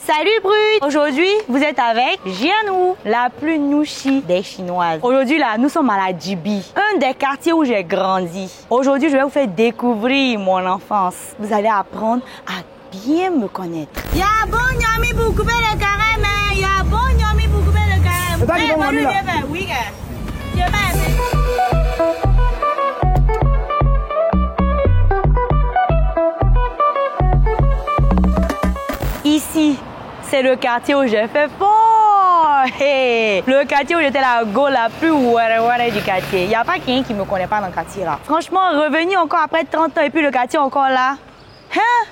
Salut Brut! Aujourd'hui, vous êtes avec Jianou, la plus nouchi des Chinoises. Aujourd'hui, là, nous sommes à la Jibi, un des quartiers où j'ai grandi. Aujourd'hui, je vais vous faire découvrir mon enfance. Vous allez apprendre à bien me connaître. Y'a bon Nyami pour couper le carême, y'a bon Nyami pour couper le carême. Oui, ici, c'est le quartier où j'ai fait fort. Hey, le quartier où j'étais la go la plus ouare du quartier. Il n'y a pas quelqu'un qui ne me connaît pas dans le quartier là. Franchement, revenu encore après 30 ans et puis le quartier encore là. Hein?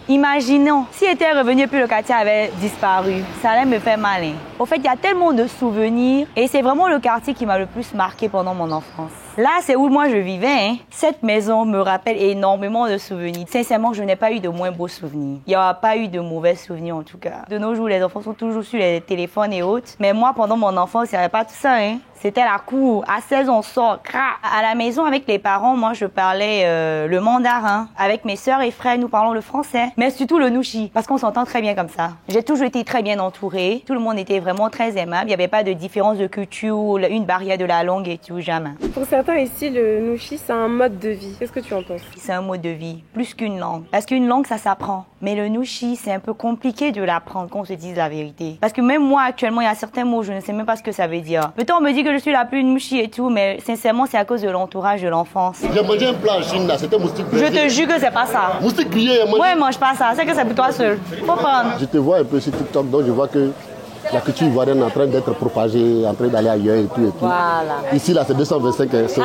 Imaginons, si était revenu et puis le quartier avait disparu, ça allait me faire mal. Hein? Au fait, il y a tellement de souvenirs et c'est vraiment le quartier qui m'a le plus marqué pendant mon enfance. Là, c'est où moi je vivais. Hein? Cette maison me rappelle énormément de souvenirs. Sincèrement, je n'ai pas eu de moins beaux souvenirs. Il n'y a pas eu de mauvais souvenirs en tout cas. De nos jours, les enfants sont toujours sur les téléphones et autres. Mais moi, pendant mon enfance, il n'y avait pas tout ça. Hein? C'était la cour. À 16 ans, on sort. À la maison, avec les parents, moi, je parlais le mandarin. Avec mes sœurs et frères, nous parlons le français. Mais surtout le nouchi, parce qu'on s'entend très bien comme ça. J'ai toujours été très bien entourée. Tout le monde était vraiment très aimable. Il n'y avait pas de différence de culture, une barrière de la langue et tout, jamais. Pour certains ici, le nouchi, c'est un mode de vie. Qu'est-ce que tu en penses? C'est un mode de vie, plus qu'une langue. Parce qu'une langue, ça s'apprend. Mais le nouchi, c'est un peu compliqué de l'apprendre, qu'on se dise la vérité. Parce que même moi, actuellement, il y a certains mots, je ne sais même pas ce que ça veut dire. Peut-être on me dit que je suis la plus nouchi et tout, mais sincèrement, c'est à cause de l'entourage de l'enfance. J'ai mangé un plat en Chine, là, c'était moustique grillé. Je te jure que c'est pas ça. Moustique grillé, ouais, mange pas ça, c'est que c'est pour toi seul. Faut prendre. Je te vois un peu sur TikTok, donc je vois que la culture ivoirienne est en train d'être propagée, en train d'aller ailleurs et tout et tout. Voilà. Ici, là, c'est 225, c'est ici,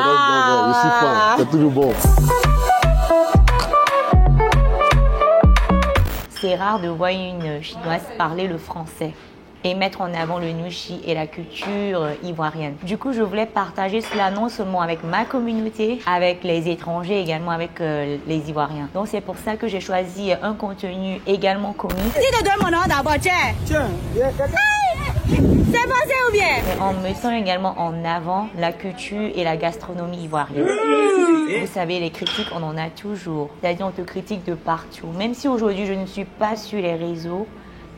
c'est toujours bon. C'est rare de voir une Chinoise parler le français et mettre en avant le nouchi et la culture ivoirienne. Du coup, je voulais partager cela non seulement avec ma communauté, avec les étrangers, également avec les Ivoiriens. Donc c'est pour ça que j'ai choisi un contenu également comique. Dis de mon nom d'abord, tiens. C'est passé ou bien? En mettant également en avant la culture et la gastronomie ivoirienne. Vous savez, les critiques, on en a toujours. C'est-à-dire, on te critique de partout. Même si aujourd'hui, je ne suis pas sur les réseaux,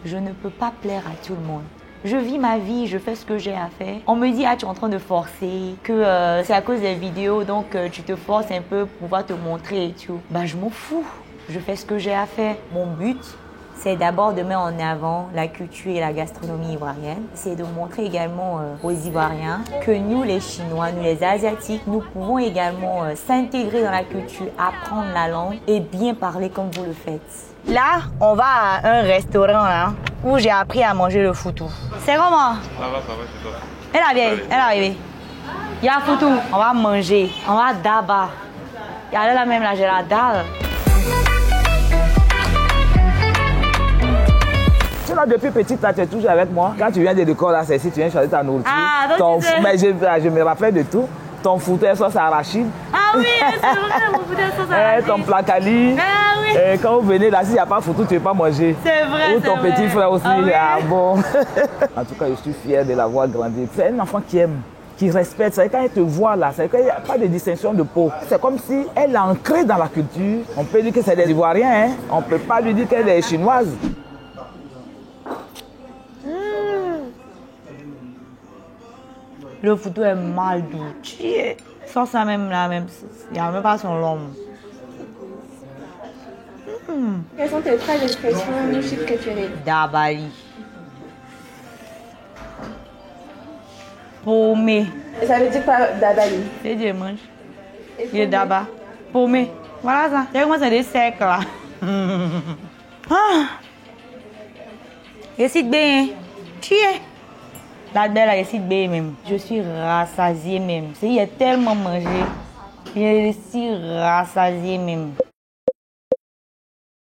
je ne peux pas plaire à tout le monde. Je vis ma vie, je fais ce que j'ai à faire. On me dit, ah, tu es en train de forcer, que c'est à cause des vidéos, donc tu te forces un peu pour pouvoir te montrer et tout. Bah, je m'en fous. Je fais ce que j'ai à faire. Mon but, c'est d'abord de mettre en avant la culture et la gastronomie ivoirienne. C'est de montrer également aux Ivoiriens que nous, les Chinois, nous les Asiatiques, nous pouvons également s'intégrer dans la culture, apprendre la langue et bien parler comme vous le faites. Là, on va à un restaurant là, où j'ai appris à manger le foutou. C'est comment? Ça va, c'est toi. Elle est arrivée. Il y a foutou, on va manger, on va d'aba. Il y a là même là, j'ai la dalle. Là, depuis petite, là, tu es toujours avec moi. Quand tu viens de l'école, là, c'est si tu viens choisir ta nourriture. Ah, donc mais je me rappelle de tout. Ton fauteuil sauce arachide. Ah oui, c'est vrai, mon fauteuil sauce arachide. Ton placali. Ah oui. Quand vous venez là, s'il n'y a pas de foutu, tu ne veux pas manger. C'est vrai. Ou ton petit frère aussi. Ah, oui. Ah bon. En tout cas, je suis fier de l'avoir grandi. C'est un enfant qui aime, qui respecte. C'est quand elle te voit là, c'est qu'il n'y a pas de distinction de peau. C'est comme si elle est ancrée dans la culture. On peut dire que c'est des Ivoiriens. Hein? On ne peut pas lui dire qu'elle est chinoise. Le foutu est mal doux. Sans ça même la même sauce. Il n'y a même pas son long. Quelles sont tes 3 expressions nouchi préférées? Dabali. Paumé. Et ça veut dire quoi, dabali? C'est du mange. Il est daba. Paumé. Voilà ça. C'est comment c'est des secs là. Récite bien. Tiens. La belle récite bien même. Je suis rassasiée même. Il y a tellement mangé. Je suis rassasiée même.